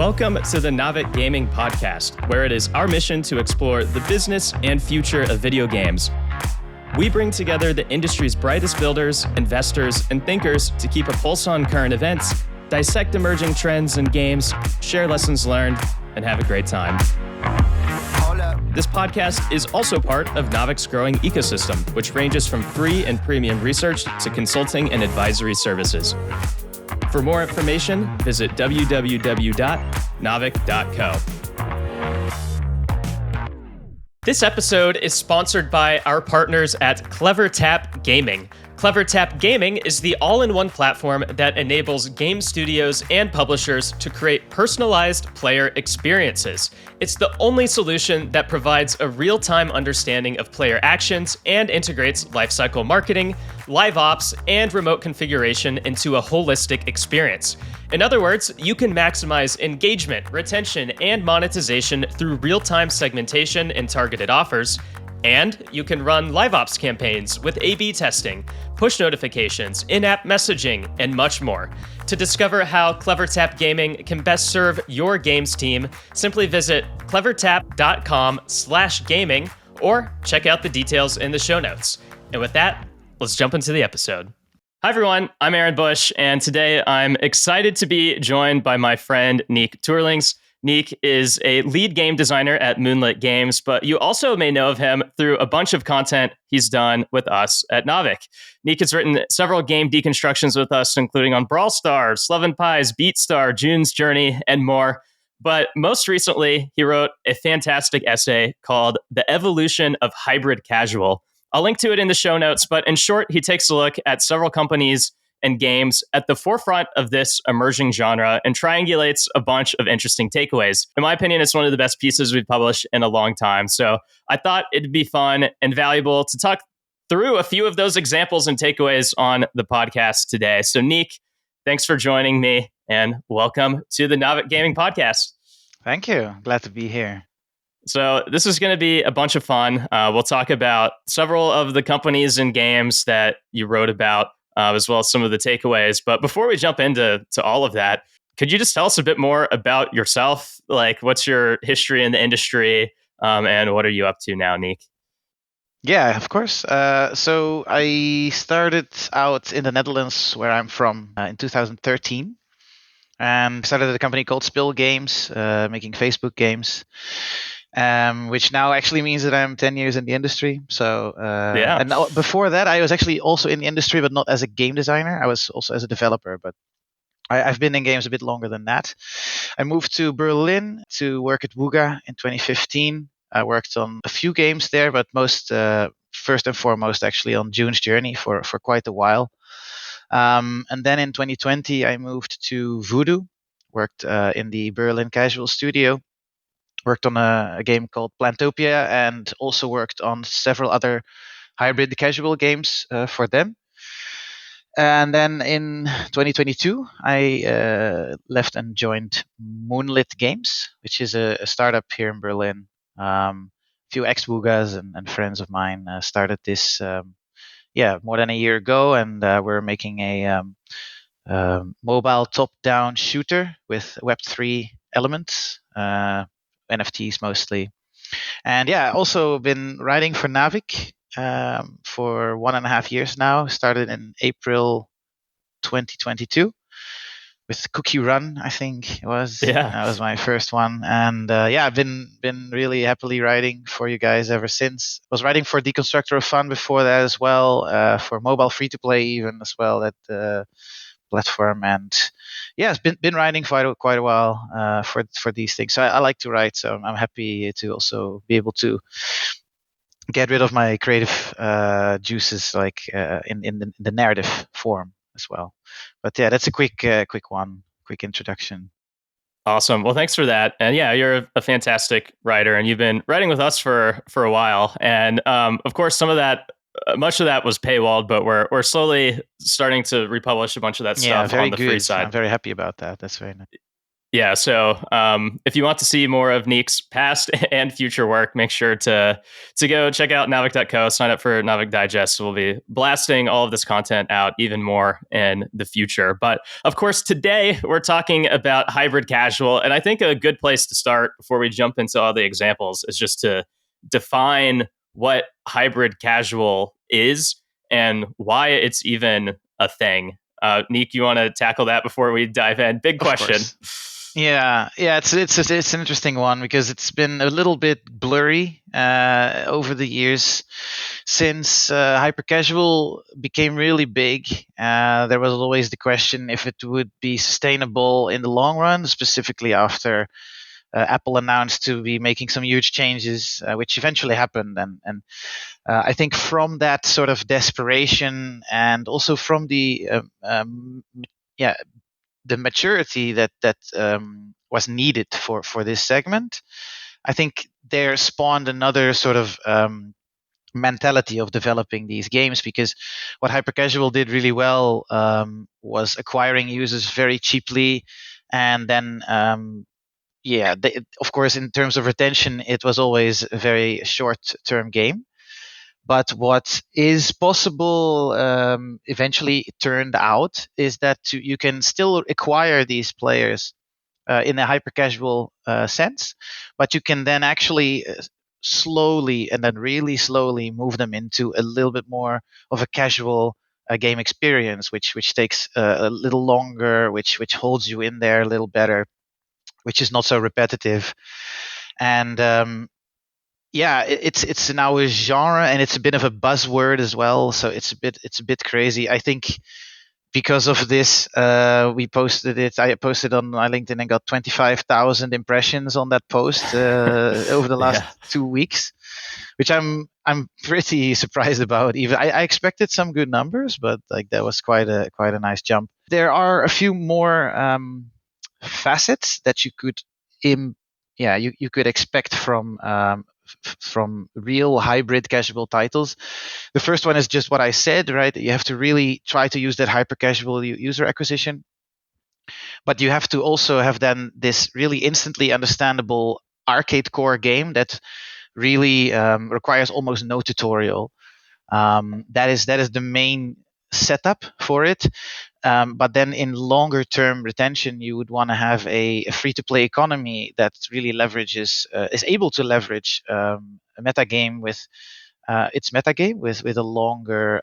Welcome to the Naavik Gaming Podcast, where it is our mission to explore the business and future of video games. We bring together the industry's brightest builders, investors, and thinkers to keep a pulse on current events, dissect emerging trends in games, share lessons learned, and have a great time. This podcast is also part of Naavik's growing ecosystem, which ranges from free and premium research to consulting and advisory services. For more information, visit www.naavik.co. This episode is sponsored by our partners at CleverTap Gaming. CleverTap Gaming is the all-in-one platform that enables game studios and publishers to create personalized player experiences. It's the only solution that provides a real-time understanding of player actions and integrates lifecycle marketing, live ops, and remote configuration into a holistic experience. In other words, you can maximize engagement, retention, and monetization through real-time segmentation and targeted offers. And you can run live ops campaigns with A/B testing, push notifications, in-app messaging, and much more. To discover how CleverTap Gaming can best serve your games team, simply visit clevertap.com/gaming or check out the details in the show notes. And with that, let's jump into the episode. Hi everyone, I'm Aaron Bush, and today I'm excited to be joined by my friend Niek Tuerlings. Niek is a lead game designer at Moonlit Games, but you also may know of him through a bunch of content he's done with us at Naavik. Niek has written several game deconstructions with us, including on Brawl Stars, Slove and Pies, Beatstar, June's Journey, and more. But most recently, he wrote a fantastic essay called The Evolution of Hybridcasual. I'll link to it in the show notes, but in short, he takes a look at several companies and games at the forefront of this emerging genre and triangulates a bunch of interesting takeaways. In my opinion, it's one of the best pieces we've published in a long time. So I thought it'd be fun and valuable to talk through a few of those examples and takeaways on the podcast today. So Niek, thanks for joining me and welcome to the Naavik Gaming Podcast. Thank you. Glad to be here. So this is going to be a bunch of fun. We'll talk about several of the companies and games that you wrote about, as well as some of the takeaways. But before we jump into all of that, could you just tell us a bit more about yourself? Like, what's your history in the industry, and what are you up to now, Niek? Yeah, of course. So I started out in the Netherlands, where I'm from, in 2013. And started at a company called Spill Games, making Facebook games. Which now actually means that I'm 10 years in the industry. So, Yeah. And before that, I was actually also in the industry, but not as a game designer. I was also as a developer, but I've been in games a bit longer than that. I moved to Berlin to work at Wooga in 2015. I worked on a few games there, but first and foremost, actually on June's Journey for quite a while. And then in 2020, I moved to Voodoo, worked in the Berlin Casual studio. Worked on a game called Plantopia and also worked on several other hybrid casual games for them. And then in 2022, I left and joined Moonlit Games, which is a startup here in Berlin. A few ex-Woogas and friends of mine started this more than a year ago, and we're making a mobile top-down shooter with Web3 elements. NFTs mostly. And yeah, also been writing for Naavik for 1.5 years now. Started in April 2022 with Cookie Run, I think it was. Yeah. That was my first one. And I've been really happily writing for you guys ever since. I was writing for Deconstructor of Fun before that as well, for mobile free-to-play even as well, that platform. And yeah, it's been writing quite a while for these things. So I like to write, so I'm happy to also be able to get rid of my creative juices, like in the narrative form as well. But yeah, that's a quick introduction. Awesome. Well, thanks for that. And yeah, you're a fantastic writer, and you've been writing with us for a while. And of course, much of that was paywalled, but we're slowly starting to republish a bunch of that stuff on the free side. I'm very happy about that. That's very nice. Yeah, so if you want to see more of Niek's past and future work, make sure to go check out Naavik.co, sign up for Naavik Digest. We'll be blasting all of this content out even more in the future. But of course, today we're talking about hybrid casual. And I think a good place to start before we jump into all the examples is just to define what hybrid casual is and why it's even a thing. Niek, you want to tackle that before we dive in? Big Of question. course. Yeah. It's an interesting one because it's been a little bit blurry over the years since hypercasual became really big. There was always the question if it would be sustainable in the long run, specifically after Apple announced to be making some huge changes, which eventually happened. And I think from that sort of desperation, and also from the yeah the maturity that was needed for this segment, I think there spawned another sort of mentality of developing these games, because what hypercasual did really well was acquiring users very cheaply, and then of course, in terms of retention, it was always a very short-term game. But what is possible, eventually it turned out, is that you can still acquire these players in a hyper casual sense, but you can then actually slowly and then really slowly move them into a little bit more of a casual game experience, which takes a little longer, which holds you in there a little better, which is not so repetitive. And it's now a genre, and it's a bit of a buzzword as well. So it's a bit crazy. I think because of this, we posted it. I posted on my LinkedIn and got 25,000 impressions on that post over the last Yeah. 2 weeks, which I'm pretty surprised about. Even I expected some good numbers, but like that was quite a nice jump. There are a few more facets that you could Im- yeah you could expect from real hybrid casual titles. The first one is just what I said, right? You have to really try to use that hyper casual user acquisition, but you have to also have then this really instantly understandable arcade core game that really requires almost no tutorial. That is the main setup for it. But then in longer term retention, you would want to have a free to play economy that really is able to leverage a meta game with its metagame with a longer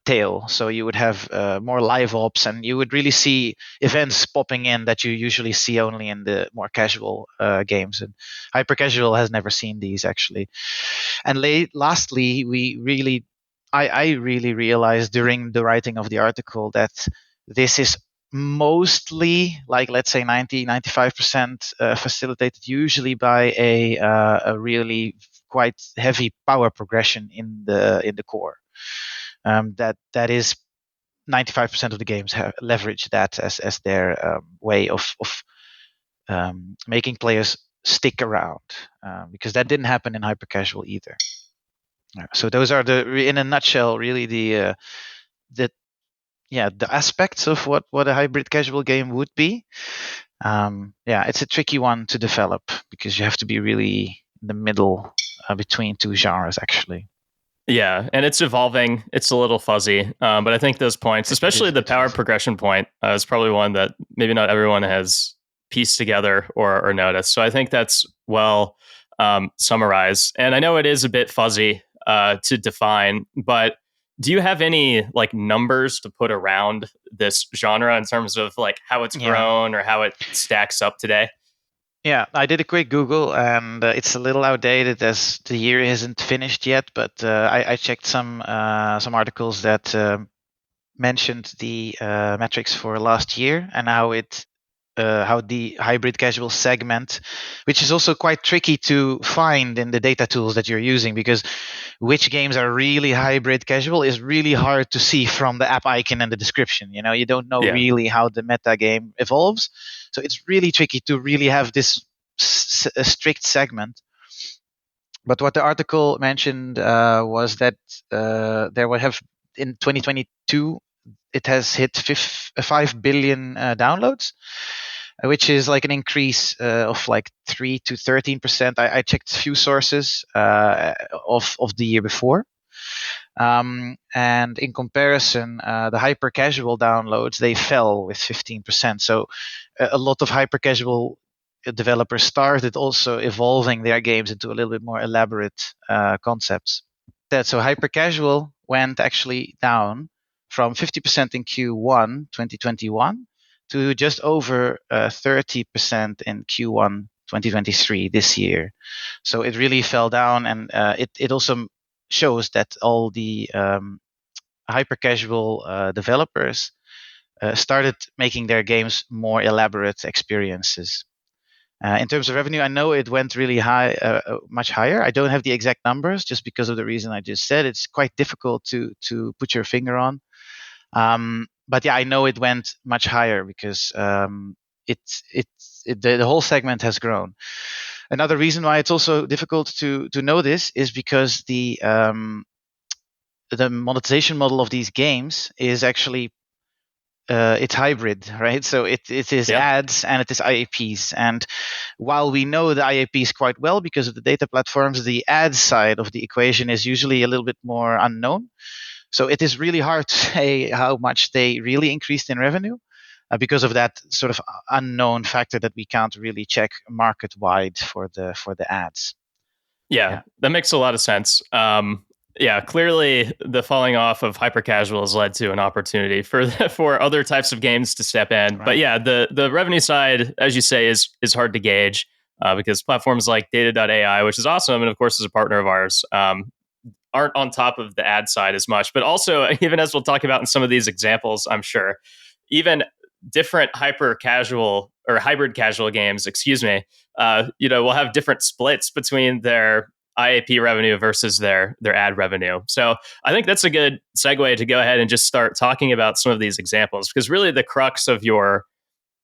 tail. So you would have more live ops, and you would really see events popping in that you usually see only in the more casual games. And hyper casual has never seen these actually. And lastly, I really realized during the writing of the article that this is mostly, like, let's say 90-95% facilitated usually by a really quite heavy power progression in the core. That is 95% of the games have leverage that as their way of making players stick around, because that didn't happen in hyper casual either. So those are in a nutshell, really the the aspects of what a hybrid casual game would be. It's a tricky one to develop because you have to be really in the middle between two genres, actually. Yeah, and it's evolving. It's a little fuzzy, but I think those points, It is especially a the bit power fuzzy. progression point, is probably one that maybe not everyone has pieced together or noticed. So I think that's well summarized. And I know it is a bit fuzzy to define, but do you have any like numbers to put around this genre in terms of like how it's Yeah. grown or how it stacks up today? Yeah, I did a quick Google, and it's a little outdated as the year isn't finished yet. But I checked some articles that mentioned the metrics for last year and how the hybrid casual segment, which is also quite tricky to find in the data tools that you're using, because which games are really hybrid casual is really hard to see from the app icon and the description. You don't know Yeah. really how the meta game evolves, so it's really tricky to really have this a strict segment. But what the article mentioned was that there would have in 2022 it has hit 5 billion downloads, which is like an increase of like 3 to 13%. I checked a few sources of the year before. And in comparison, the hyper-casual downloads, they fell with 15%. So a lot of hyper-casual developers started also evolving their games into a little bit more elaborate concepts. So hyper-casual went actually down from 50% in Q1 2021 to just over 30% in Q1 2023 this year. So it really fell down, and it also shows that all the hyper casual developers started making their games more elaborate experiences. In terms of revenue, I know it went really high, much higher. I don't have the exact numbers just because of the reason I just said. It's quite difficult to put your finger on. But yeah, I know it went much higher because the whole segment has grown. Another reason why it's also difficult to know this is because the monetization model of these games is actually it's hybrid, right? So it is Yep. ads and it is IAPs. And while we know the IAPs quite well because of the data platforms, the ad side of the equation is usually a little bit more unknown. So it is really hard to say how much they really increased in revenue because of that sort of unknown factor that we can't really check market wide for the ads. Yeah, that makes a lot of sense. Yeah, clearly the falling off of hyper casual has led to an opportunity for for other types of games to step in. But Right. yeah, the revenue side, as you say, is hard to gauge because platforms like Data.ai, which is awesome, and of course is a partner of ours, aren't on top of the ad side as much. But also, even as we'll talk about in some of these examples, I'm sure, even different hyper casual or hybrid casual games, excuse me, will have different splits between their IAP revenue versus their ad revenue. So I think that's a good segue to go ahead and just start talking about some of these examples, because really the crux of your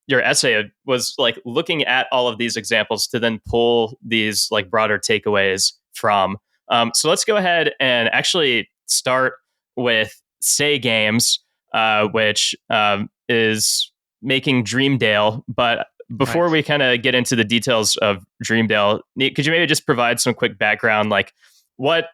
essay was like looking at all of these examples to then pull these like broader takeaways from. So let's go ahead and actually start with Say Games, which is making Dreamdale. But before Right. we kind of get into the details of Dreamdale, Niek, could you maybe just provide some quick background? Like, what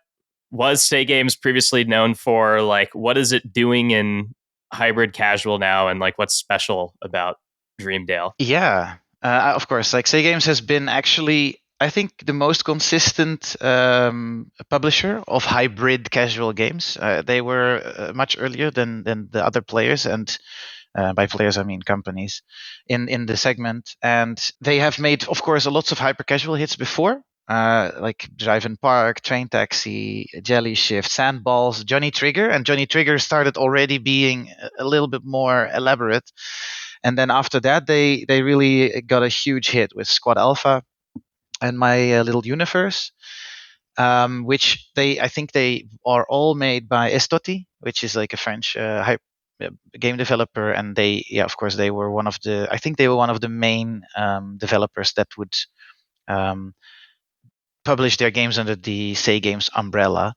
was Say Games previously known for? Like, what is it doing in hybrid casual now? And like, what's special about Dreamdale? Yeah, of course. Like Say Games has been actually, I think, the most consistent publisher of hybrid casual games. They were much earlier than the other players, and by players I mean companies in the segment. And they have made, of course, lots of hyper casual hits before. Like Drive and Park, Train Taxi, Jelly Shift, Sandballs, Johnny Trigger, and Johnny Trigger started already being a little bit more elaborate. And then after that, they really got a huge hit with Squad Alpha and My Little Universe, which I think they are all made by Estoti, which is like a French game developer, and of course, they were one of the, I think they were one of the main developers that would um, publish their games under the Say Games umbrella.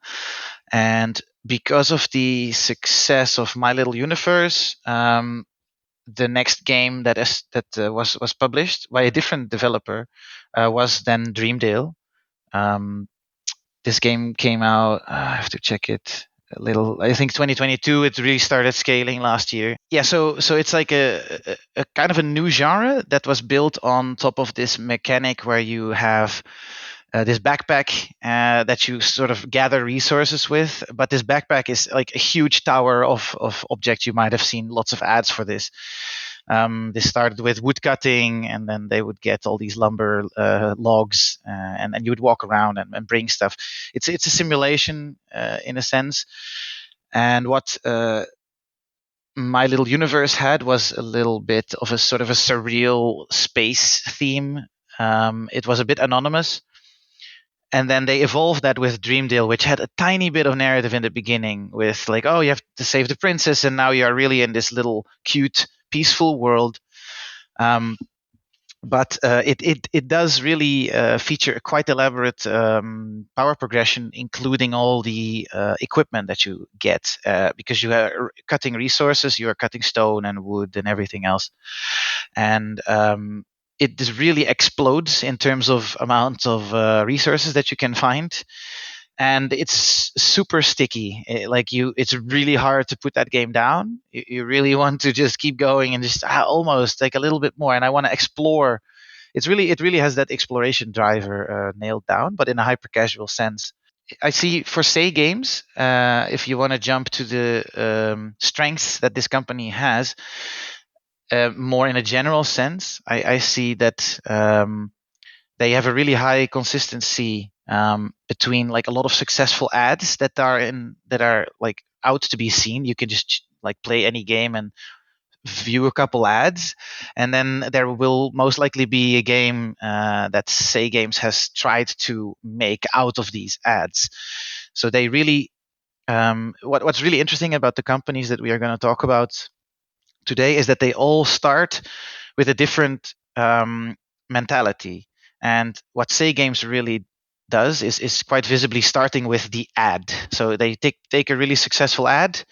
And because of the success of My Little Universe, the next game was published by a different developer was then Dreamdale. Um, this game came out. I have to check it a little. I think 2022. It really started scaling last year. Yeah, so it's like a kind of a new genre that was built on top of this mechanic where you have this backpack that you sort of gather resources with. But this backpack is like a huge tower of objects. You might have seen lots of ads for this. This started with wood cutting, and then they would get all these lumber logs, and you would walk around and bring stuff. It's a simulation in a sense. And what My Little Universe had was a little bit of a sort of a surreal space theme. It was a bit anonymous, and then they evolved that with Dreamdale, which had a tiny bit of narrative in the beginning with like, oh, you have to save the princess, and now you are really in this little cute peaceful world. um, but it does really feature a quite elaborate power progression, including all the equipment that you get, because you are cutting resources, you are cutting stone and wood and everything else, and it just really explodes in terms of amount of resources that you can find. And it's super sticky. It's really hard to put that game down. You really want to just keep going and just almost like a little bit more. And I want to explore. It really has that exploration driver nailed down, but in a hyper casual sense. I see for say games, if you want to jump to the strengths that this company has, more in a general sense, I see that they have a really high consistency between like a lot of successful ads that are like out to be seen. You can just like play any game and view a couple ads, and then there will most likely be a game that Say Games has tried to make out of these ads. So they really what's really interesting about the companies that we are going to talk about today is that they all start with a different mentality. And what Say Games really does is quite visibly starting with the ad. So they take a really successful ad,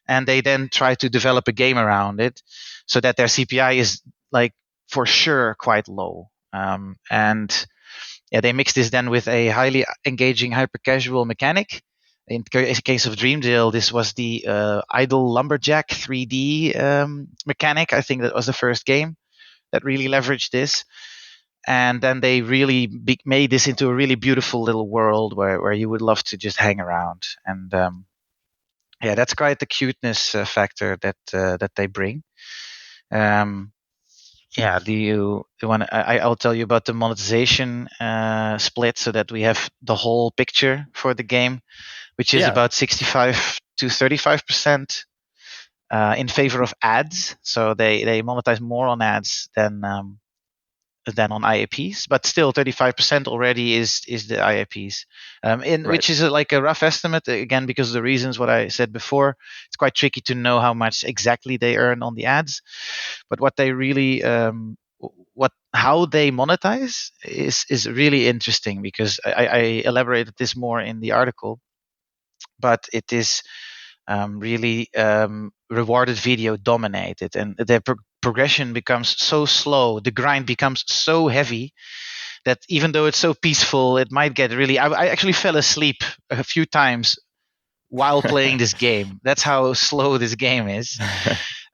and they then try to develop a game around it, so that their CPI is like for sure quite low. And yeah, they mix this then with a highly engaging hyper casual mechanic. In case of Dreamdale, this was the idle lumberjack 3D mechanic. I think that was the first game that really leveraged this. And then they really made this into a really beautiful little world where you would love to just hang around. And yeah, that's quite the cuteness factor that they bring. Um, yeah, do you want? I'll tell you about the monetization split, so that we have the whole picture for the game, which is Yeah, about 65 to 35% in favor of ads. So they monetize more on ads than on IAPs, but still 35% already is the IAPs, in right. which is like a rough estimate, again, because of the reasons what I said before. It's quite tricky to know how much exactly they earn on the ads, but what they really what how they monetize is really interesting, because I elaborated this more in the article, but it is really rewarded video dominated, and their progression becomes so slow, the grind becomes so heavy, that even though it's so peaceful, it might get really. I actually fell asleep a few times while playing this game. That's how slow this game is,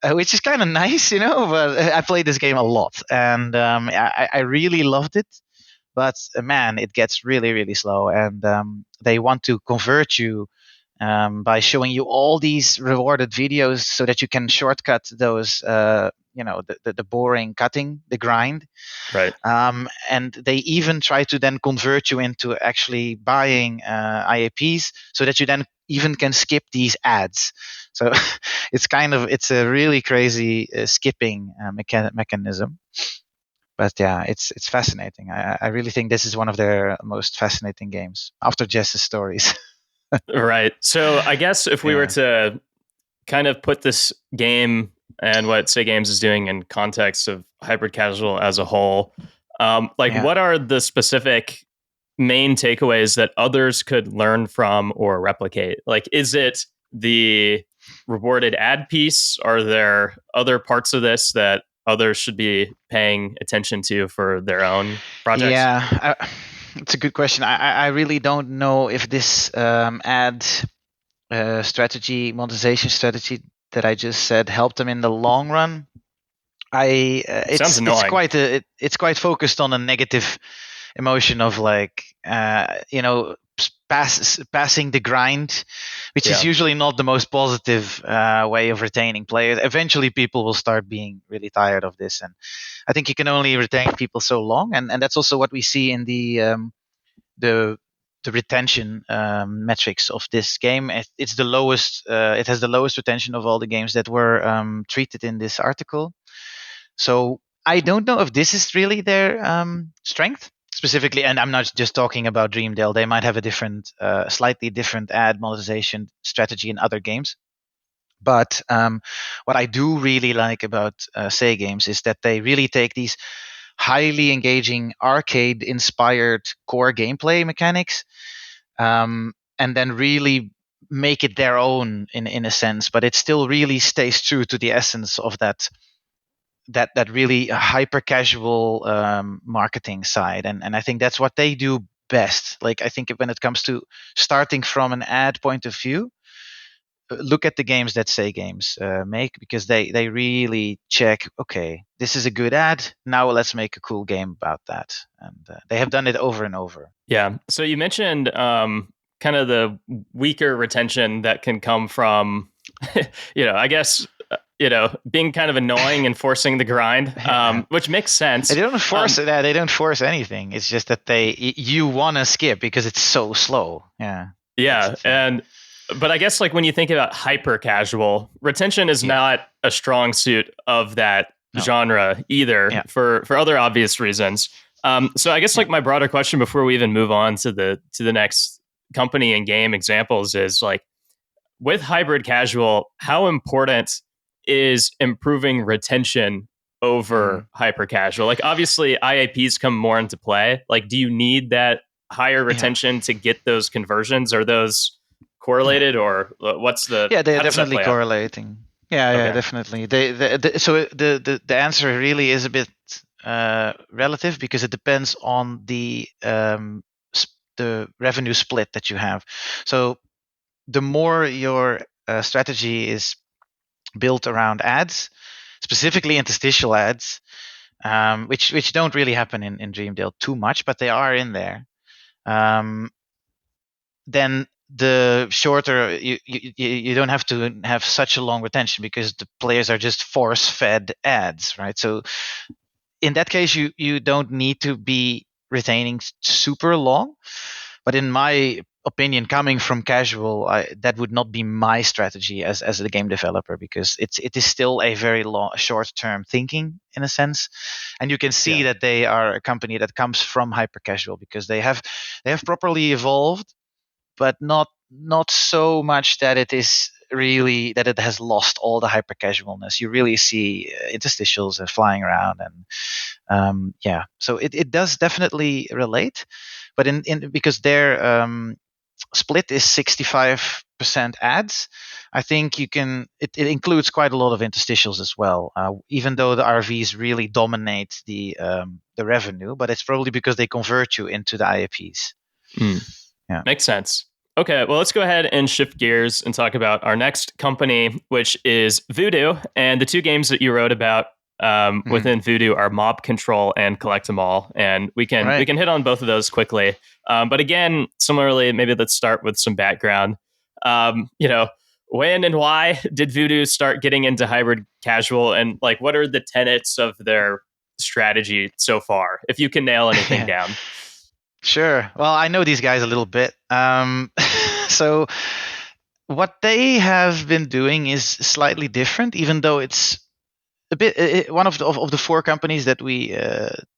which is kind of nice, you know. But I played this game a lot, and I really loved it. But man, it gets really, really slow, and they want to convert you by showing you all these rewarded videos, so that you can shortcut those, the boring cutting, the grind. Right. And they even try to then convert you into actually buying IAPs, so that you then even can skip these ads. So it's a really crazy skipping mechanism. But yeah, it's fascinating. I really think this is one of their most fascinating games after Jess's stories. Right. So I guess if we were Yeah. to kind of put this game and what Say Games is doing in context of hybrid casual as a whole, like Yeah. what are the specific main takeaways that others could learn from or replicate? Like, is it the rewarded ad piece? Are there other parts of this that others should be paying attention to for their own projects? Yeah, it's a good question. I really don't know if this ad strategy, monetization strategy that I just said helped them in the long run. Sounds It's annoying. it's quite focused on a negative emotion of like passing the grind, which is Yeah. usually not the most positive way of retaining players. Eventually, people will start being really tired of this, and I think you can only retain people so long, and that's also what we see in the the retention metrics of this game. It's the lowest. It has the lowest retention of all the games that were treated in this article. So I don't know if this is really their strength specifically, and I'm not just talking about Dreamdale. They might have a different, slightly different ad monetization strategy in other games. But what I do really like about Say Games is that they really take these highly engaging arcade-inspired core gameplay mechanics, and then really make it their own in a sense. But it still really stays true to the essence of that really hyper casual marketing side, and I think that's what they do best. Like, I think when it comes to starting from an ad point of view, look at the games that Say Games make, because they really check, okay, this is a good ad, now let's make a cool game about that, and they have done it over and over. Yeah. So you mentioned kind of the weaker retention that can come from, I guess, being kind of annoying and forcing the grind, which makes sense. They don't force that. They don't force anything. It's just that you want to skip because it's so slow. Yeah. Yeah. But I guess like when you think about hyper casual, retention is not a strong suit of that genre either, for other obvious reasons. So I guess like my broader question before we even move on to the next company and game examples is like, with hybrid casual, how important is improving retention over hyper casual? Like, obviously IAPs come more into play. Like, do you need that higher retention to get those conversions? Are those correlated, or what's the? Yeah, they're definitely correlating. Yeah, definitely. So the answer really is a bit relative, because it depends on the revenue split that you have. So the more your strategy is built around ads, specifically interstitial ads, which don't really happen in Dreamdale too much, but they are in there. Then the shorter you don't have to have such a long retention, because the players are just force fed ads, right? So in that case, you don't need to be retaining super long. But in my opinion, coming from casual, that would not be my strategy as a game developer, because it is still a very long, short term thinking in a sense, and you can see that they are a company that comes from hyper casual, because they have properly evolved, but not so much that it is really that it has lost all the hyper casualness. You really see interstitials flying around, and so it does definitely relate, but in because their split is 65% ads, I think it includes quite a lot of interstitials as well, even though the RVs really dominate the revenue, but it's probably because they convert you into the IAPs. Yeah, makes sense. Okay, well, let's go ahead and shift gears and talk about our next company, which is Voodoo. And the two games that you wrote about within Voodoo are Mob Control and Collect 'Em All. And we can hit on both of those quickly. But again, similarly, maybe let's start with some background. When and why did Voodoo start getting into hybrid casual, and like what are the tenets of their strategy so far, if you can nail anything down? Sure. Well, I know these guys a little bit. So what they have been doing is slightly different, even though it's a bit one of the four companies that we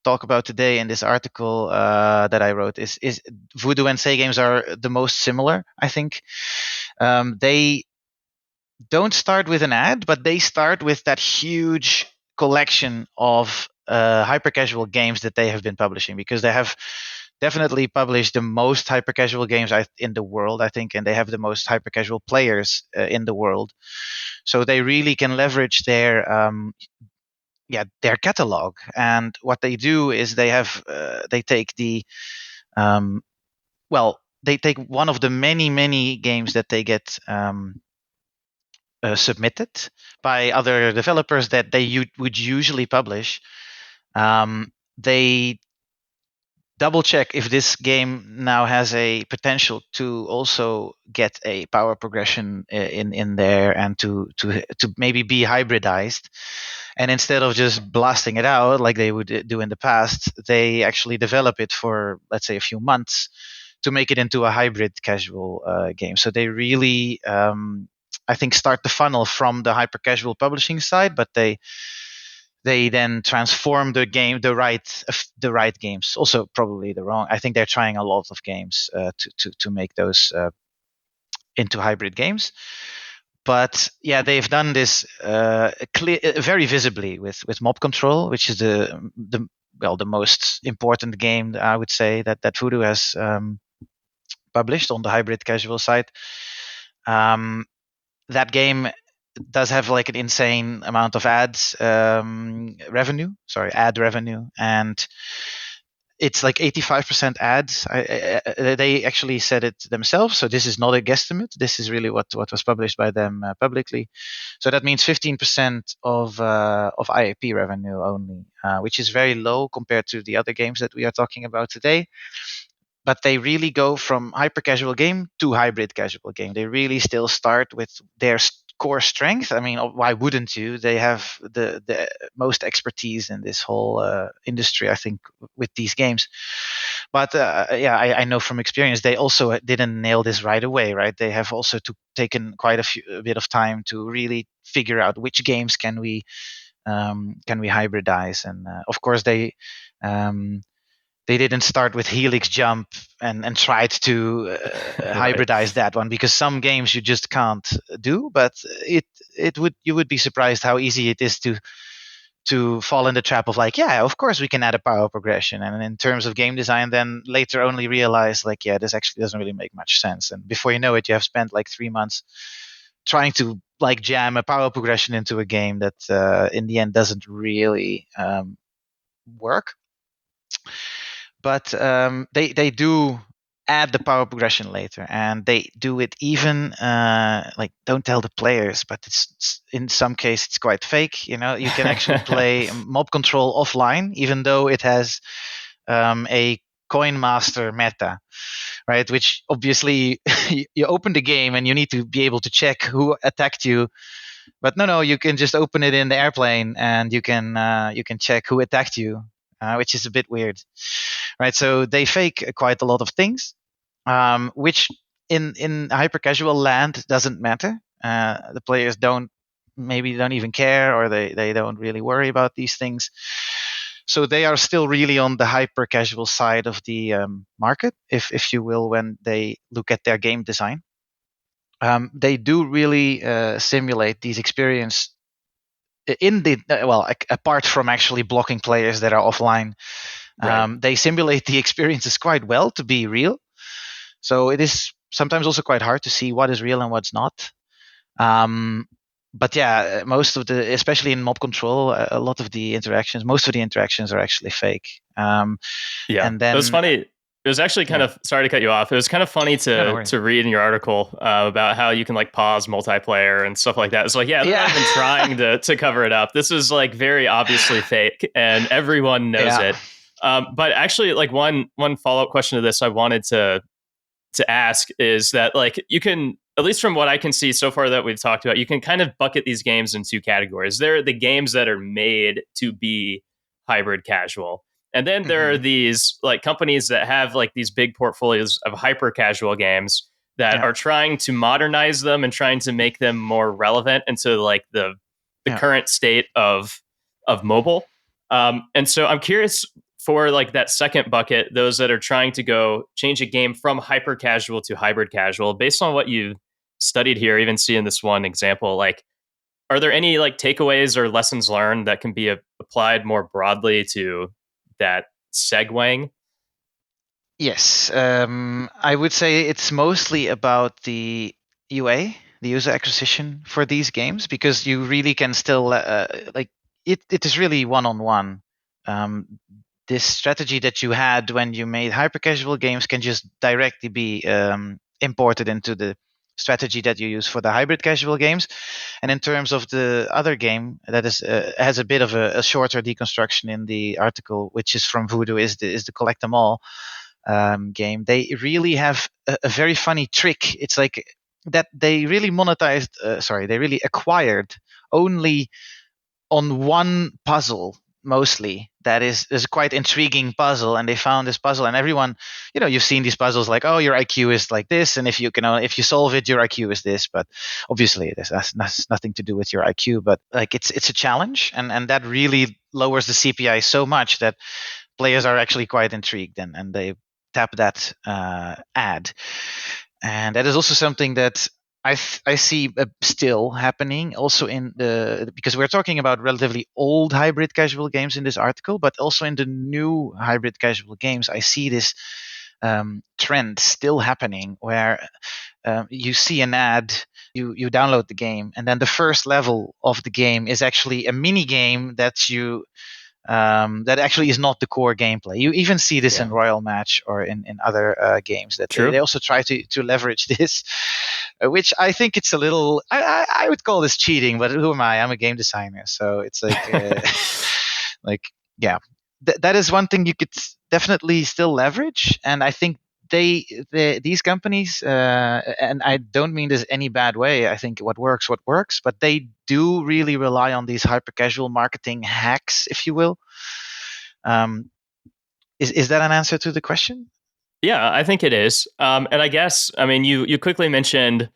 talk about today in this article that I wrote is Voodoo and Say Games are the most similar, I think. They don't start with an ad, but they start with that huge collection of hyper casual games that they have been publishing, because they have definitely published the most hyper casual games in the world, I think, and they have the most hyper casual players in the world. So they really can leverage their catalog. And what they do is they take they take one of the many games that they get submitted by other developers that they would usually publish. They double check if this game now has a potential to also get a power progression in there, and to maybe be hybridized. And instead of just blasting it out like they would do in the past, they actually develop it for, let's say, a few months to make it into a hybrid casual game. So they really, I think, start the funnel from the hyper casual publishing side, but they then transform the game, the right games, also probably the wrong. I think they're trying a lot of games to make those into hybrid games. But yeah, they've done this very visibly with Mob Control, which is the most important game, I would say, that Voodoo has published on the hybrid casual side. That game does have like an insane amount of ad revenue, and it's like 85% ads. They actually said it themselves, so this is not a guesstimate. This is really what was published by them publicly. So that means 15% of IAP revenue only, which is very low compared to the other games that we are talking about today. But they really go from hyper casual game to hybrid casual game. They really still start with their core strength. I mean, why wouldn't you? They have the most expertise in this whole industry, I think, with these games. But yeah, I know from experience they also didn't nail this right away, right? They have also taken quite a bit of time to really figure out which games can we hybridize, and of course they didn't start with Helix Jump and tried to Right. hybridize that one, because some games you just can't do. But you would be surprised how easy it is to fall in the trap of like, yeah, of course we can add a power progression. And in terms of game design, then later only realize like, yeah, this actually doesn't really make much sense. And before you know it, you have spent like 3 months trying to like jam a power progression into a game that in the end doesn't really work. But they do add the power progression later, and they do it even like, don't tell the players, but it's in some case it's quite fake. You can actually play mob control offline, even though it has a coin master meta, right? Which obviously you open the game and you need to be able to check who attacked you. But no, you can just open it in the airplane and you can check who attacked you, which is a bit weird, right? So they fake quite a lot of things, which in hyper casual land doesn't matter. The players don't even care, or they don't really worry about these things. So they are still really on the hyper casual side of the market, if you will, when they look at their game design. They do really simulate these experience in the apart from actually blocking players that are offline. Right. They simulate the experiences quite well to be real. So it is sometimes also quite hard to see what is real and what's not. But yeah, most of especially in mob control, most of the interactions are actually fake. Yeah, And it was then funny. It was actually kind yeah, of, sorry to cut you off. It was kind of funny no, no to worries. read in your article about how you can like pause multiplayer and stuff like that. It's like, yeah, they're not Yeah, even trying to cover it up. This is like very obviously fake, and everyone knows yeah, it. But actually, like one follow up question to this, I wanted to ask is that like you can, at least from what I can see so far that we've talked about, you can kind of bucket these games in two categories. There are the games that are made to be hybrid casual. And then there are hmm these like companies that have like these big portfolios of hyper casual games that yeah, are trying to modernize them and trying to make them more relevant into like the yeah. current state of mobile. And so I'm curious for like that second bucket, those that are trying to go change a game from hyper casual to hybrid casual, based on what you studied here, even seeing this one example, like, are there any like takeaways or lessons learned that can be applied more broadly to that segueing? Yes, I would say it's mostly about the UA, the user acquisition for these games, because you really can still like it is really one on one. This strategy that you had when you made hyper casual games can just directly be imported into the strategy that you use for the hybrid casual games. And in terms of the other game, that is has a bit of a shorter deconstruction in the article, which is from Voodoo, is the collect them all game. They really have a very funny trick. It's like that they really they really acquired only on one puzzle mostly. That is a quite intriguing puzzle, and they found this puzzle, and everyone, you've seen these puzzles like, oh, your IQ is like this, and if you solve it, your IQ is this. But obviously this has nothing to do with your IQ, but like it's a challenge, and that really lowers the CPI so much that players are actually quite intrigued, and they tap that ad. And that is also something that I see still happening also in the, because we're talking about relatively old hybrid casual games in this article, but also in the new hybrid casual games, I see this trend still happening where you see an ad, you download the game, and then the first level of the game is actually a mini game that actually is not the core gameplay. You even see this in Yeah. Royal Match or in other games that True. they also try to leverage this, which I think it's a little. I would call this cheating, but who am I? I'm a game designer, so it's like like yeah, that is one thing you could definitely still leverage, and I think these companies, and I don't mean this any bad way. I think what works, but they do really rely on these hyper casual marketing hacks, if you will. Um, is that an answer to the question? Yeah, I think it is. And I guess, I mean, you quickly mentioned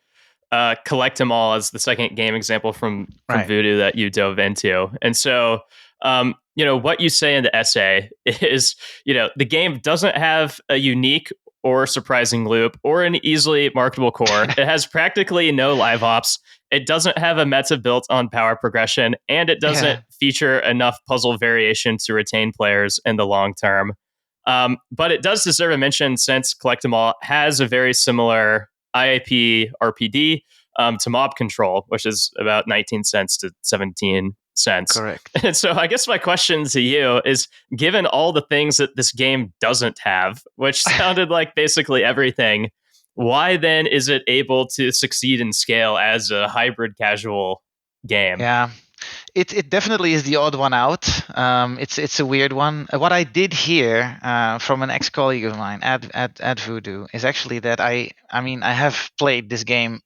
Collect 'em All as the second game example from Right. Voodoo that you dove into. And so, what you say in the essay is, the game doesn't have a unique or surprising loop or an easily marketable core. It has practically no live ops. It doesn't have a meta built on power progression, and it doesn't Yeah. feature enough puzzle variation to retain players in the long term. But it does deserve a mention since Collect 'em All has a very similar IAP RPD to Mob Control, which is about 19 cents to 17 cents. Correct. And so I guess my question to you is, given all the things that this game doesn't have, which sounded like basically everything, why then is it able to succeed and scale as a hybrid casual game? Yeah. It definitely is the odd one out. It's a weird one. What I did hear from an ex colleague of mine at Voodoo is actually that I mean I have played this game,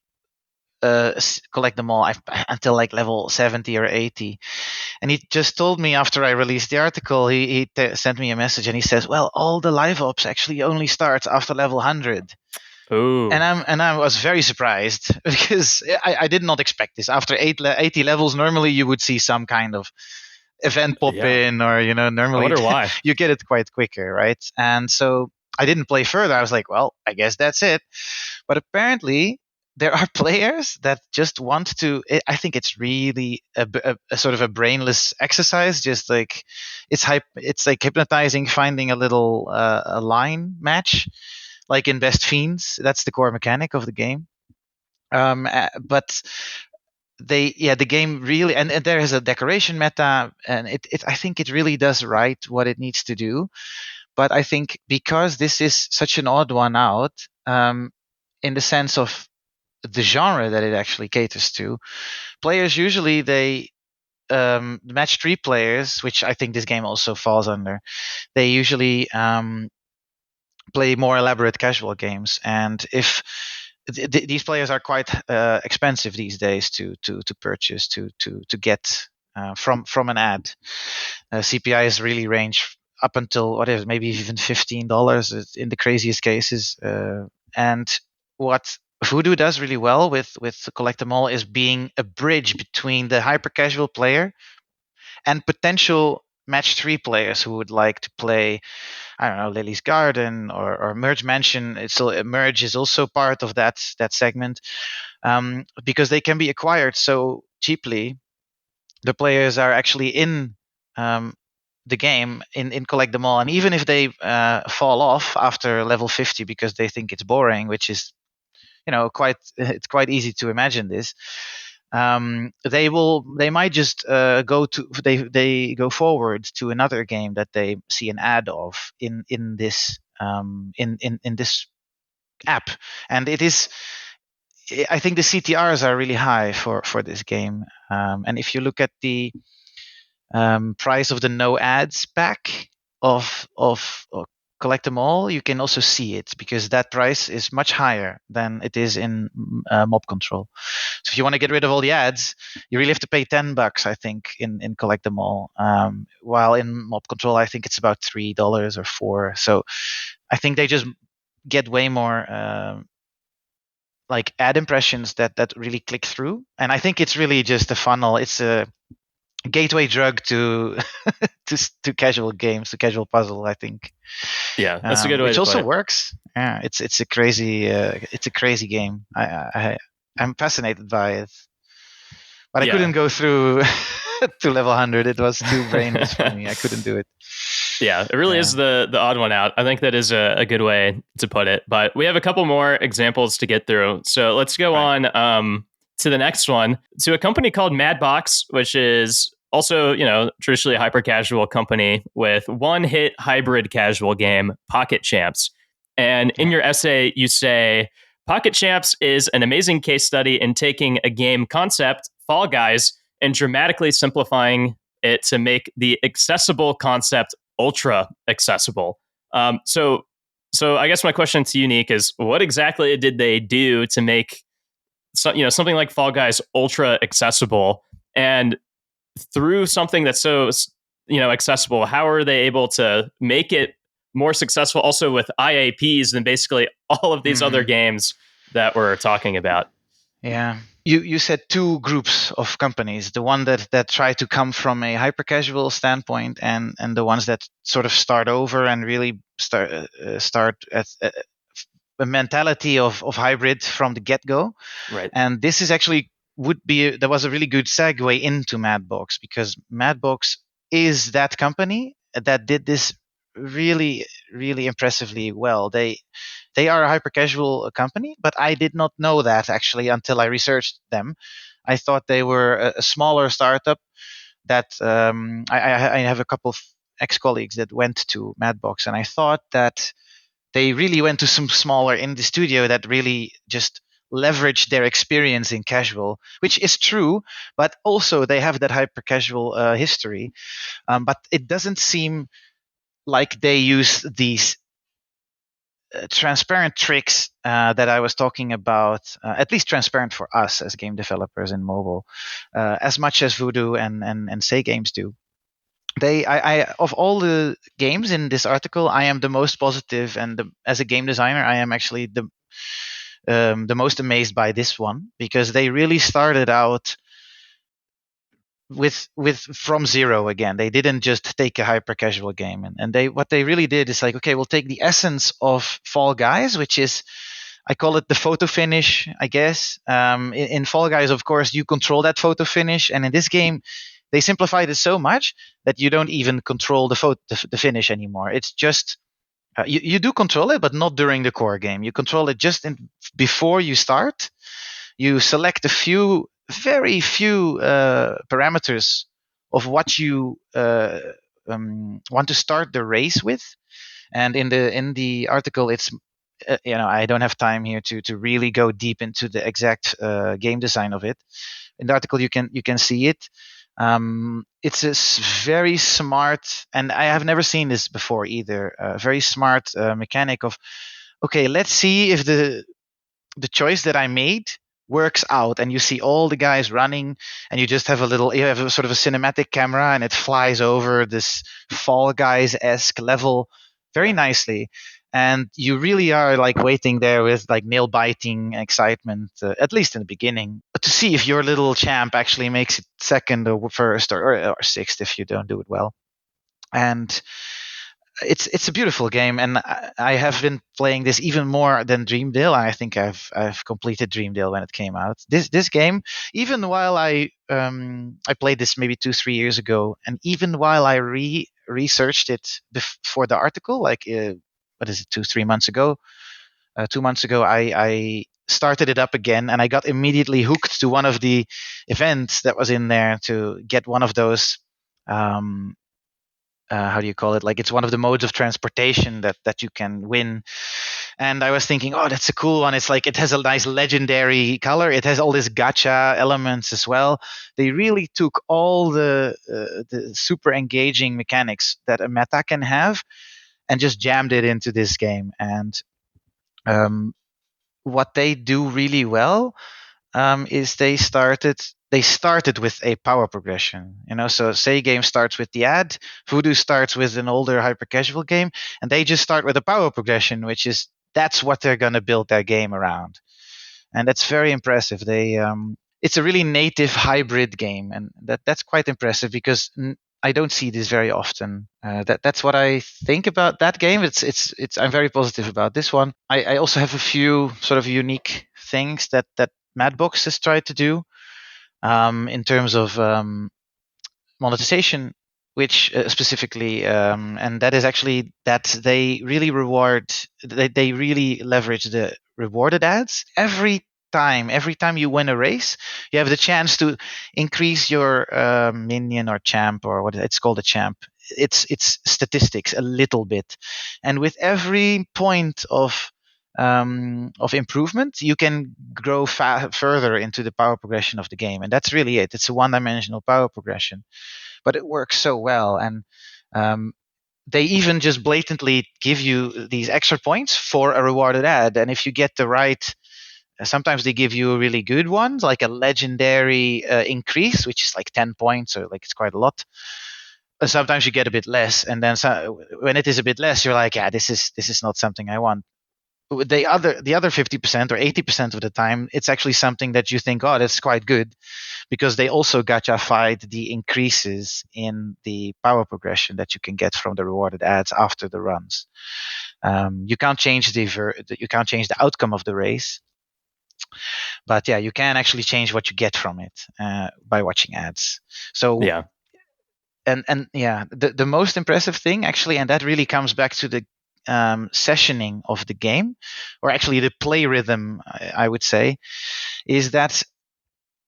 collect them all until like level 70 or 80, and he just told me after I released the article, he sent me a message and he says, well, all the live ops actually only start after level 100. Ooh, And I was very surprised because I did not expect this. After 80 levels, normally you would see some kind of event pop yeah. in, or I normally wonder why. you get it quite quicker, right? And so I didn't play further. I was like, well, I guess that's it. But apparently there are players that just want to. I think it's really a sort of a brainless exercise. Just like it's like hypnotizing, finding a little a line match, like in Best Fiends. That's the core mechanic of the game. But the game really, and there is a decoration meta, and it I think it really does right what it needs to do. But I think because this is such an odd one out, in the sense of the genre that it actually caters to, players usually they match three players, which I think this game also falls under. They usually play more elaborate casual games, and if these players are quite expensive these days to purchase to get from an ad. CPIs really range up until what is maybe even $15 in the craziest cases. And what Voodoo does really well with Collect 'em All is being a bridge between the hyper casual player and potential match three players who would like to play, I don't know, Lily's Garden or Merge Mansion. Merge is also part of that segment, because they can be acquired so cheaply. The players are actually in um, the game in Collect Them All, and even if they fall off after level 50 because they think it's boring, which is quite it's quite easy to imagine this. They might just they go forward to another game that they see an ad of in this in this app, and it is, I think the CTRs are really high for this game. And if you look at the price of the no ads pack of Collect Them All, you can also see it because that price is much higher than it is in Mob Control. So if you want to get rid of all the ads, you really have to pay $10, I think, in Collect Them All. While in Mob Control, I think it's about $3 or $4. So I think they just get way more like ad impressions that really click through, and I think it's really just a funnel. It's a gateway drug to to casual games, to casual puzzle, I think. Yeah, that's a good way Which to put also it. works. Yeah, it's a crazy game. I I'm fascinated by it, but I couldn't Yeah. go through to level 100. It was too brainless for me. I couldn't do it. Yeah, it really is the odd one out. I think that is a good way to put it. But we have a couple more examples to get through. So let's go Right. on to the next one, to a company called Madbox, which is also, traditionally a hyper casual company with one hit hybrid casual game, Pocket Champs. And in Yeah. your essay, you say Pocket Champs is an amazing case study in taking a game concept, Fall Guys, and dramatically simplifying it to make the accessible concept ultra accessible. So I guess my question to you, Niek, is what exactly did they do to make something like Fall Guys ultra accessible? And through something that's so accessible, how are they able to make it more successful also with IAPs than basically all of these other games that we're talking about? Yeah. You said two groups of companies, the one that try to come from a hyper casual standpoint, and the ones that sort of start over and really start at a mentality of hybrid from the get-go. Right. And this is actually that was a really good segue into Madbox, because Madbox is that company that did this really, really impressively well. They are a hyper casual company, but I did not know that actually until I researched them. I thought they were a smaller startup that I have a couple of ex-colleagues that went to Madbox, and I thought that they really went to some smaller indie studio that really just leveraged their experience in casual, which is true, but also they have that hyper casual history. But it doesn't seem like they use these transparent tricks that I was talking about, at least transparent for us as game developers in mobile, as much as Voodoo and Say Games do. I of all the games in this article, I am the most positive, and as a game designer, I am actually the most amazed by this one, because they really started out with from zero again. They didn't just take a hyper casual game, and they what they really did is like, okay, we'll take the essence of Fall Guys, which is, I call it the photo finish, I guess. In Fall Guys, of course, you control that photo finish, and in this game, they simplified it so much that you don't even control the finish anymore. It's just you do control it, but not during the core game. You control it just before you start. You select a few, very few parameters of what you want to start the race with. And in the article, it's I don't have time here to really go deep into the exact game design of it. In the article, you can see it. It's a very smart, and I have never seen this before either. Very smart mechanic of, okay, let's see if the choice that I made works out. And you see all the guys running, and you have a sort of a cinematic camera, and it flies over this Fall Guys esque level very Yeah. nicely. And you really are like waiting there with like nail biting excitement, at least in the beginning, to see if your little champ actually makes it second or first or sixth if you don't do it well. And it's a beautiful game, and I have been playing this even more than Dreamdale. I think I've completed Dreamdale when it came out. This game, even while I played this maybe 2-3 years ago, and even while I researched it for the article, like what is it, 2-3 months ago, 2 months ago, I started it up again, and I got immediately hooked to one of the events that was in there to get one of those. Um, how do you call it? Like, it's one of the modes of transportation that you can win. And I was thinking, oh, that's a cool one. It's like it has a nice legendary color. It has all these gacha elements as well. They really took all the super engaging mechanics that a meta can have and just jammed it into this game. And um, what they do really well is they started with a power progression. So Say Game starts with the ad, Voodoo starts with an older hyper casual game, and they just start with a power progression, which is that's what they're going to build their game around, and that's very impressive. It's a really native hybrid game, and that's quite impressive because I don't see this very often. That's what I think about that game. I'm very positive about this one. I also have a few sort of unique things that Madbox has tried to do in terms of monetization, which specifically, and that is actually that they really they really leverage the rewarded ads. Every time you win a race, you have the chance to increase your minion or champ, or what it's called, a champ. It's statistics a little bit, and with every point of improvement, you can grow further into the power progression of the game, and that's really it. It's a one-dimensional power progression, but it works so well. And um, they even just blatantly give you these extra points for a rewarded ad. And if you get the right, sometimes they give you a really good one, like a legendary increase, which is like 10 points, or like it's quite a lot. Sometimes you get a bit less, and then when it is a bit less, you're like, yeah, this is not something I want. The other 50% or 80% of the time, it's actually something that you think, oh, that's quite good, because they also gacha-fied the increases in the power progression that you can get from the rewarded ads after the runs. You can't change you can't change the outcome of the race, but yeah, you can actually change what you get from it by watching ads. So Yeah. and yeah, the most impressive thing actually, and that really comes back to the sessioning of the game, or actually the play rhythm, I would say, is that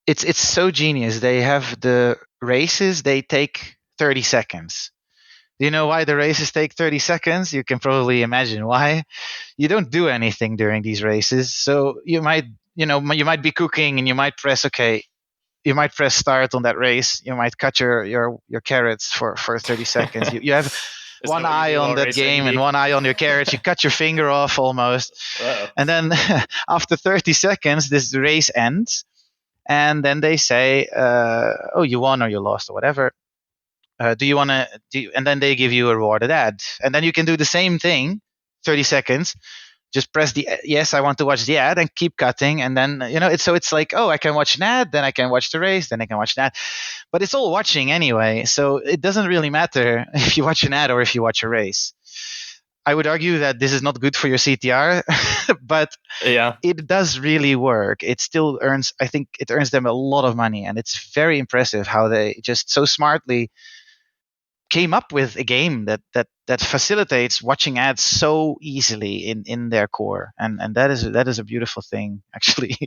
it's so genius. They have the races, they take 30 seconds. Do you know why the races take 30 seconds? You can probably imagine why. You don't do anything during these races, so you might be cooking and you might press okay. You might press start on that race. You might cut your carrots for 30 seconds. You have Is that one what you eye do on while that racing, game and Niek? one eye on your carrots. You cut your finger off almost. Uh-oh. And then after 30 seconds, this race ends. And then they say, oh, you won or you lost or whatever. Do you want to do? And then they give you a rewarded ad. And then you can do the same thing, 30 seconds. Just press the yes, I want to watch the ad, and keep cutting. And then, it's like, oh, I can watch an ad, then I can watch the race, then I can watch an ad. But it's all watching anyway. So it doesn't really matter if you watch an ad or if you watch a race. I would argue that this is not good for your CTR, but Yeah. it does really work. It still earns, I think it earns them a lot of money. And it's very impressive how they just so smartly came up with a game that facilitates watching ads so easily in their core. And that is a beautiful thing, actually.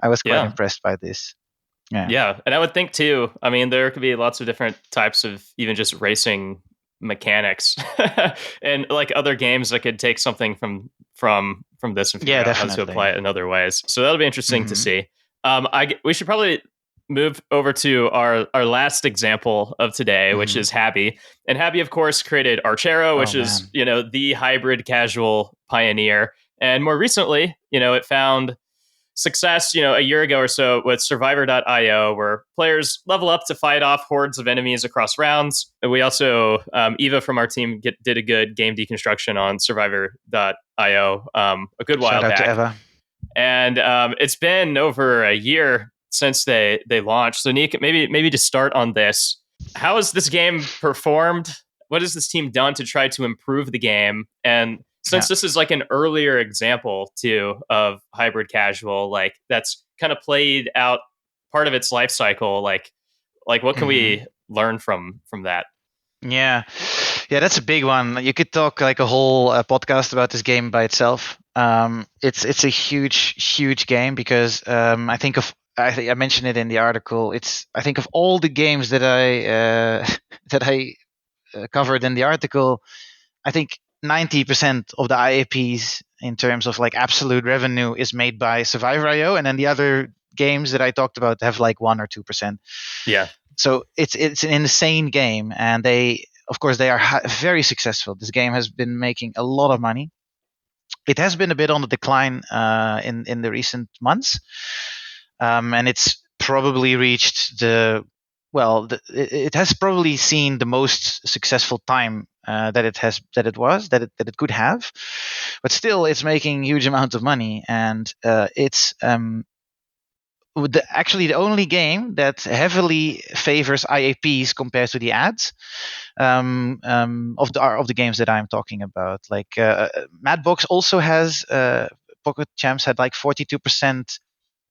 I was quite Yeah. impressed by this. Yeah. Yeah. And I would think too, I mean, there could be lots of different types of even just racing mechanics and like other games that could take something from this and figure Yeah, out how to apply definitely. it in other ways. So that'll be interesting to Hmm. see. We should probably move over to our last example of today, which Hmm. is Habby. And Habby, of course, created Archero, Oh which is, man. the hybrid casual pioneer. And more recently, it found success, a year ago or so with Survivor.io, where players level up to fight off hordes of enemies across rounds. And we also, Eva from our team did a good game deconstruction on Survivor.io a good while Shout out to back. Eva. And it's been over a year since they launched. So Niek, maybe to start on this, how has this game performed? What has this team done to try to improve the game? And since Yeah. this is like an earlier example too of hybrid casual, like that's kind of played out part of its life cycle, like what can Hmm. we learn from that? Yeah. Yeah, that's a big one. You could talk like a whole podcast about this game by itself. It's a huge game, because I mentioned it in the article. I think of all the games that I that I covered in the article, I think 90% of the IAPs in terms of like absolute revenue is made by Survivor.io, and then the other games that I talked about have like 1 or 2%. Yeah. So it's an insane game, and of course they are very successful. This game has been making a lot of money. It has been a bit on the decline in the recent months, and it's probably reached it has probably seen the most successful time that it could have, but still it's making huge amounts of money, and it's actually the only game that heavily favors IAPs compared to the ads, of the games that I'm talking about. Like Madbox also has Pocket Champs had like 42%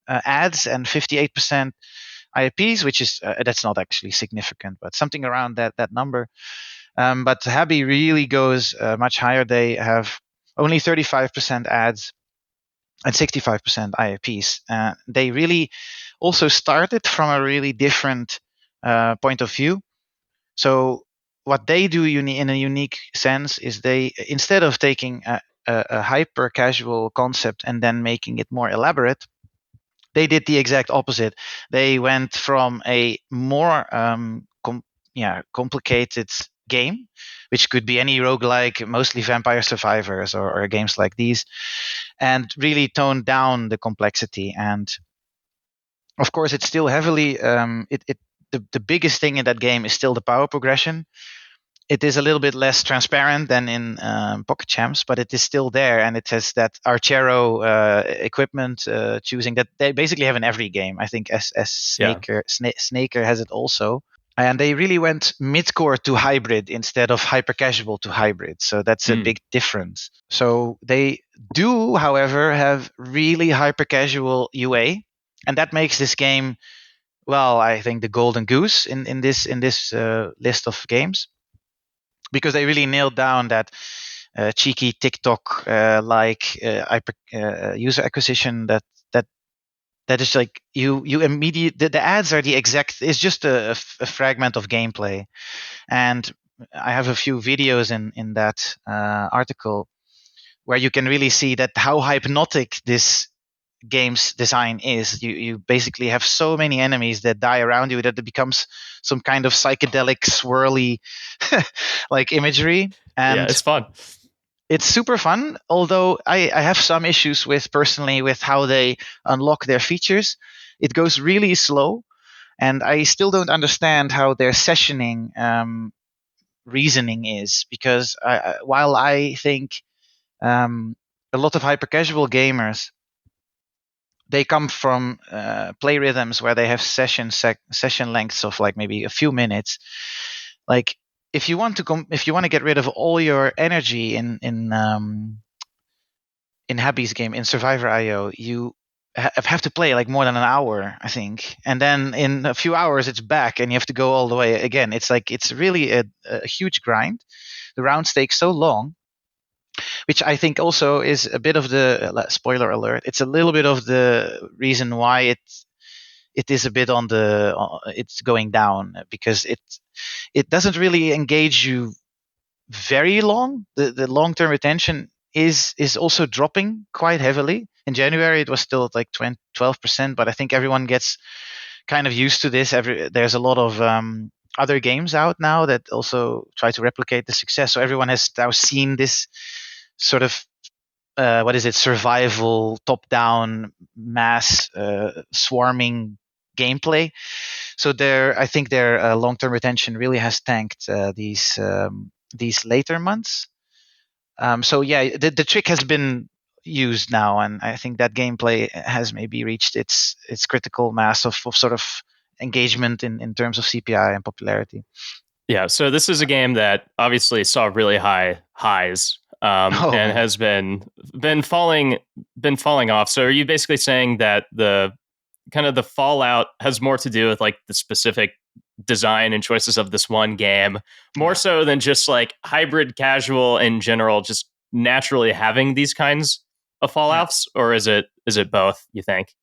ads and 58% IAPs, which is that's not actually significant, but something around that number. But Habby really goes much higher. They have only 35% ads and 65% IAPs. They really also started from a really different point of view. So what they do in a unique sense is they, instead of taking a hyper casual concept and then making it more elaborate, they did the exact opposite. They went from a more complicated game, which could be any roguelike, mostly Vampire Survivors or games like these, and really toned down the complexity. And of course, it's still heavily the biggest thing in that game is still the power progression. It is a little bit less transparent than in Pocket Champs, but it is still there, and it has that Archero equipment choosing that they basically have in every game. I think as Snaker has it also, and they really went mid-core to hybrid instead of hyper-casual to hybrid. So that's a big difference. So they do, however, have really hyper-casual UA, and that makes this game, well, I think the golden goose in this list of games, because they really nailed down that cheeky TikTok like user acquisition that is like you immediate the ads are the exact, it's just a fragment of gameplay. And I have a few videos in that article where you can really see that how hypnotic this game's design is. You basically have so many enemies that die around you that it becomes some kind of psychedelic swirly like imagery. And yeah, it's fun. it's super fun, although I have some issues with personally with how they unlock their features. It goes really slow, and I still don't understand how their sessioning reasoning is, because while I think a lot of hyper casual gamers, they come from play rhythms where they have session lengths of like maybe a few minutes. Like if you want to get rid of all your energy in Habby's game in Survivor IO, you have to play like more than an hour, I think, and then in a few hours it's back, and you have to go all the way again. It's like it's really a huge grind. The rounds take so long, which I think also is a bit of the spoiler alert. It's a little bit of the reason why it is a bit on the it's going down, because it doesn't really engage you very long. The long term retention is also dropping quite heavily. In January, it was still at like 12%, but I think everyone gets kind of used to this. There's a lot of other games out now that also try to replicate the success. So everyone has now seen this sort of what is it, survival, top down, mass swarming gameplay. So I think their long term retention really has tanked these later months. So yeah, the trick has been used now, and I think that gameplay has maybe reached its critical mass of sort of engagement in terms of CPI and popularity. Yeah, so this is a game that obviously saw really high highs and Man. has been falling off. So are you basically saying that the kind of the fallout has more to do with like the specific design and choices of this one game, more so than just like hybrid casual in general, just naturally having these kinds of fallouts, or is it both, you think?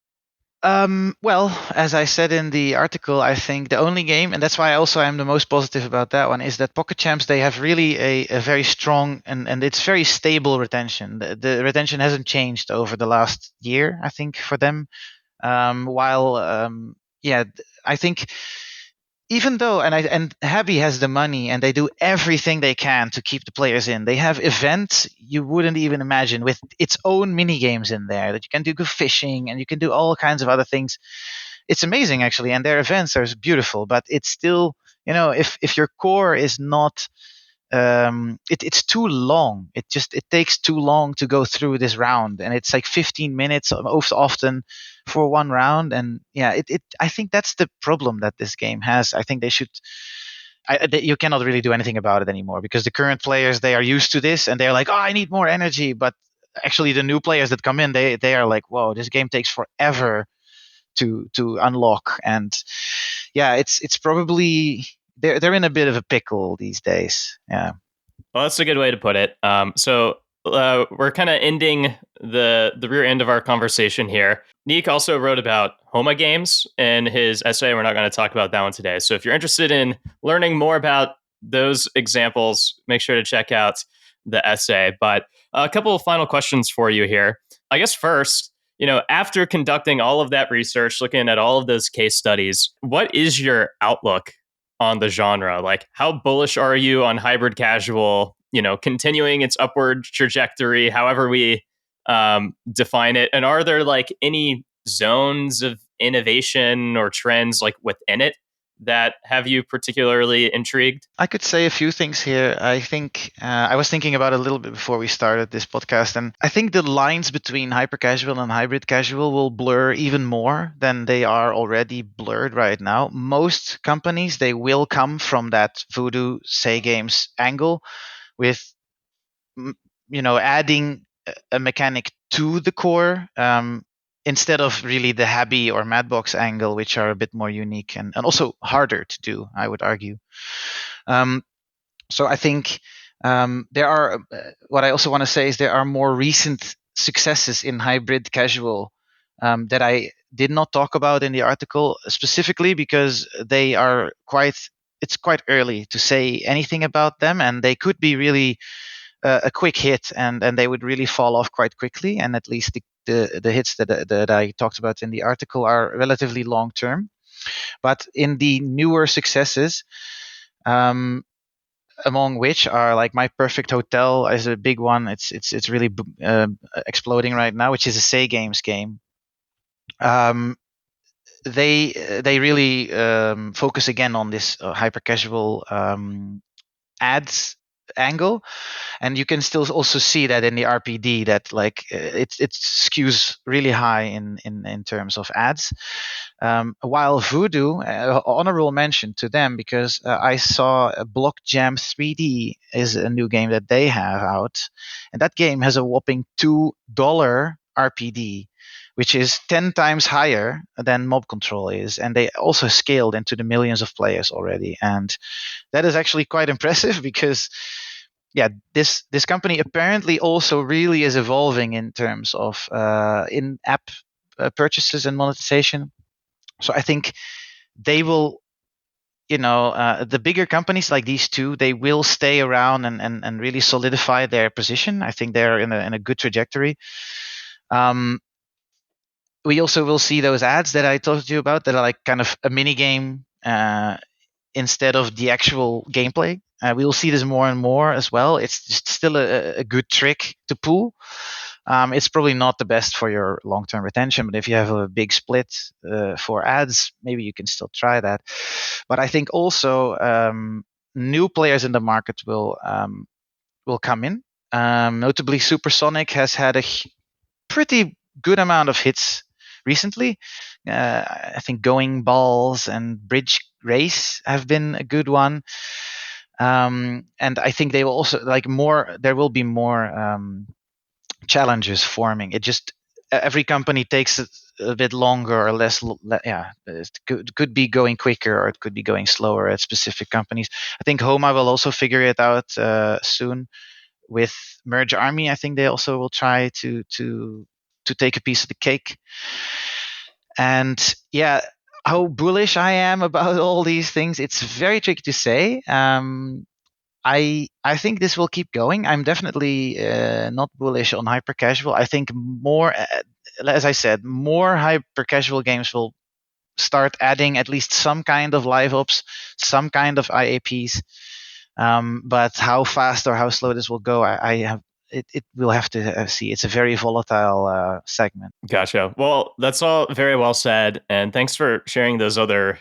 Well, as I said in the article, I think the only game, and that's why also I'm the most positive about that one, is that Pocket Champs, they have really a very strong and it's very stable retention. The retention hasn't changed over the last year, I think, for them. While I think even though and Habby has the money and they do everything they can to keep the players in. They have events you wouldn't even imagine with its own mini games in there that you can do go fishing and you can do all kinds of other things. It's amazing actually, and their events are beautiful. But it's still, if your core is not it's too long. It takes too long to go through this round, and it's like 15 minutes often for one round. And yeah, I think that's the problem that this game has. I think they should. You cannot really do anything about it anymore, because the current players, they are used to this and they're like, oh, I need more energy. But actually, the new players that come in, they are like, whoa, this game takes forever to unlock. And yeah, it's probably they're in a bit of a pickle these days. Yeah. Well, that's a good way to put it. So we're kind of ending the rear end of our conversation here. Niek also wrote about Homa games in his essay. We're not going to talk about that one today. So if you're interested in learning more about those examples, make sure to check out the essay. But a couple of final questions for you here. I guess first, after conducting all of that research, looking at all of those case studies, what is your outlook on the genre? Like, how bullish are you on hybrid casual, continuing its upward trajectory, however we define it? And are there like any zones of innovation or trends like within it that have you particularly intrigued? I could say a few things here. I think I was thinking about it a little bit before we started this podcast, and I think the lines between hypercasual and hybrid casual will blur even more than they are already blurred right now. Most companies, they will come from that Voodoo Say Games angle with adding a mechanic to the core, instead of really the Habby or Madbox angle, which are a bit more unique and also harder to do, I would argue. So I think there are. What I also want to say is there are more recent successes in hybrid casual that I did not talk about in the article specifically because they are quite. It's quite early to say anything about them, and they could be really a quick hit, and they would really fall off quite quickly. And at least the hits that I talked about in the article are relatively long term. But in the newer successes, among which are like My Perfect Hotel is a big one. It's really exploding right now, which is a Say Games game. Um, they really focus again on this hyper casual ads angle, and you can still also see that in the RPD that like it skews really high in terms of ads. While Voodoo, honorable mention to them because I saw Block Jam 3D is a new game that they have out, and that game has a whopping $2 RPD, which is 10 times higher than Mob Control is, and they also scaled into the millions of players already, and that is actually quite impressive because yeah, this company apparently also really is evolving in terms of in-app purchases and monetization. So I think they will, the bigger companies like these two, they will stay around and really solidify their position. I think they're in a good trajectory. We also will see those ads that I told you about that are like kind of a mini game instead of the actual gameplay. We will see this more and more as well. It's just still a good trick to pull. It's probably not the best for your long-term retention, but if you have a big split for ads, maybe you can still try that. But I think also new players in the market will come in. Notably, Supersonic has had a pretty good amount of hits recently. I think Going Balls and Bridge Race have been a good one. And I think they will also like more. There will be more challenges forming. It just every company takes a bit longer or less. Yeah, it could be going quicker or it could be going slower at specific companies. I think Homa will also figure it out soon with Merge Army. I think they also will try to take a piece of the cake. And yeah, how bullish I am about all these things, it's very tricky to say. I think this will keep going. I'm definitely not bullish on hyper casual. I think more, as I said, more hyper casual games will start adding at least some kind of live ops, some kind of IAPs. But how fast or how slow this will go, I have it will have to see. It's a very volatile segment. Gotcha. Well, that's all very well said. And thanks for sharing those other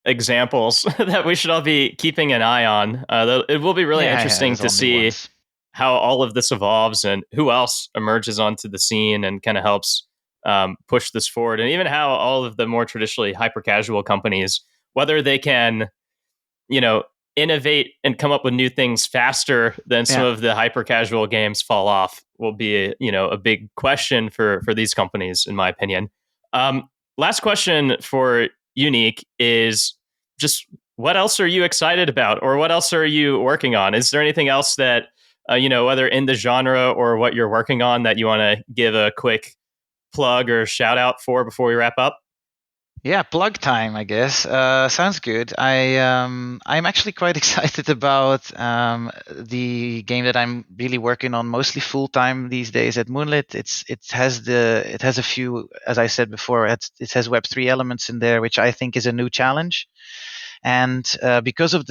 examples that we should all be keeping an eye on. It will be really Yeah, interesting there's to all new see ones. how all of this evolves and who else emerges onto the scene and kind of helps push this forward. And even how all of the more traditionally hyper casual companies, whether they can, you know, innovate and come up with new things faster than some Yeah. of the hyper casual games fall off will be a big question for these companies, in my opinion. last question for Unique is just what else are you excited about, or what else are you working on? Is there anything else that, whether in the genre or what you're working on, that you want to give a quick plug or shout out for before we wrap up? Yeah, plug time, I guess. Sounds good. I'm actually quite excited about the game that I'm really working on mostly full time these days at Moonlit. It has a few, as I said before, it has Web3 elements in there, which I think is a new challenge. And because of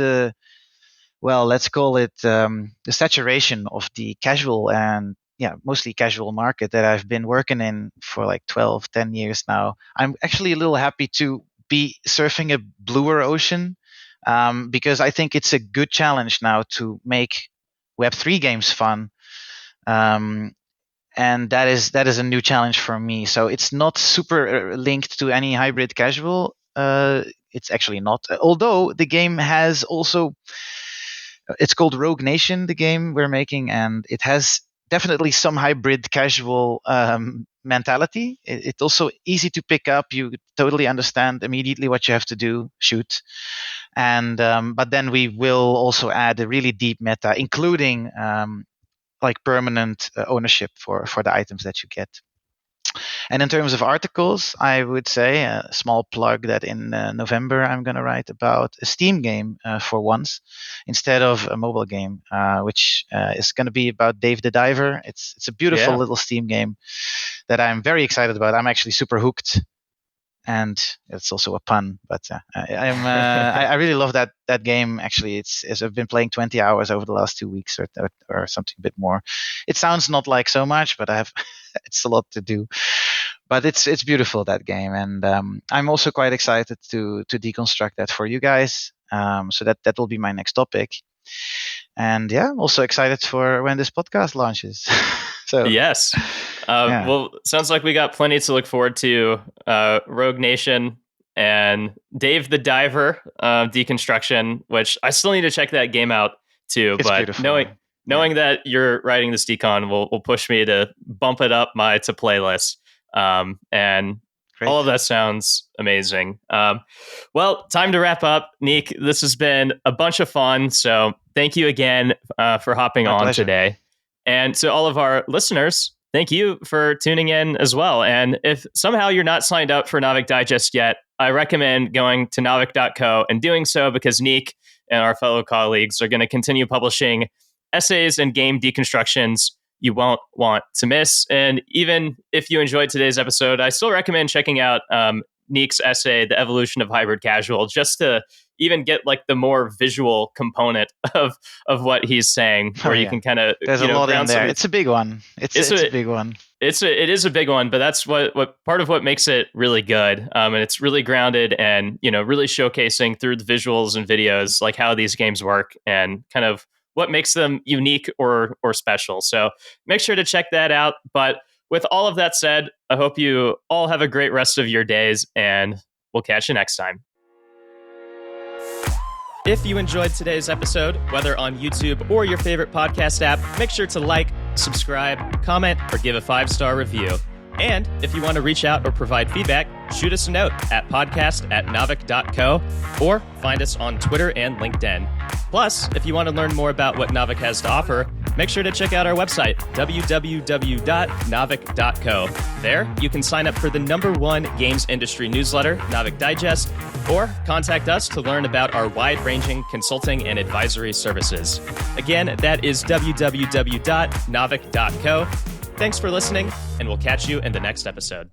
let's call it the saturation of the casual and mostly casual market that I've been working in for like 10 years now, I'm actually a little happy to be surfing a bluer ocean, because I think it's a good challenge now to make Web3 games fun. And that is a new challenge for me. So it's not super linked to any hybrid casual. It's actually not. Although the game has also, it's called Rogue Nation, the game we're making, and it has definitely some hybrid casual mentality. It's also easy to pick up. You totally understand immediately what you have to do, shoot. And but then we will also add a really deep meta, including like permanent ownership for the items that you get. And in terms of articles, I would say a small plug that in November I'm going to write about a Steam game for once, instead of a mobile game, which is going to be about Dave the Diver. It's a beautiful little Steam game that I'm very excited about. I'm actually super hooked, and it's also a pun, but I really love that game. Actually, I've been playing 20 hours over the last 2 weeks, or something a bit more. It sounds not like so much, but I have it's a lot to do. But it's beautiful, that game, and I'm also quite excited to deconstruct that for you guys. So that will be my next topic, and I'm also excited for when this podcast launches. So yes. Well, sounds like we got plenty to look forward to. Rogue Nation and Dave the Diver deconstruction, which I still need to check that game out too. It's but beautiful. knowing that you're writing this decon will push me to bump it up my to playlist. And Great. All of that sounds amazing. Well, time to wrap up. Niek, this has been a bunch of fun. So thank you again for hopping My on pleasure. today. And to all of our listeners, thank you for tuning in as well. And if somehow you're not signed up for Naavik Digest yet, I recommend going to naavik.co and doing so, because Niek and our fellow colleagues are going to continue publishing essays and game deconstructions you won't want to miss. And even if you enjoyed today's episode, I still recommend checking out Niek's essay, The Evolution of Hybrid Casual, just to even get like the more visual component of what he's saying, where you can kind of, there's a lot in there. It's a big one. It's a big one. It is a big one, but that's what part of what makes it really good. And it's really grounded and, really showcasing through the visuals and videos, like how these games work and kind of what makes them unique or special. So make sure to check that out. But with all of that said, I hope you all have a great rest of your days, and we'll catch you next time. If you enjoyed today's episode, whether on YouTube or your favorite podcast app, make sure to like, subscribe, comment, or give a 5-star review. And if you want to reach out or provide feedback, shoot us a note at podcast@naavik.co or find us on Twitter and LinkedIn. Plus, if you want to learn more about what Naavik has to offer, make sure to check out our website, www.naavik.co. There, you can sign up for the #1 games industry newsletter, Naavik Digest, or contact us to learn about our wide-ranging consulting and advisory services. Again, that is www.naavik.co. Thanks for listening, and we'll catch you in the next episode.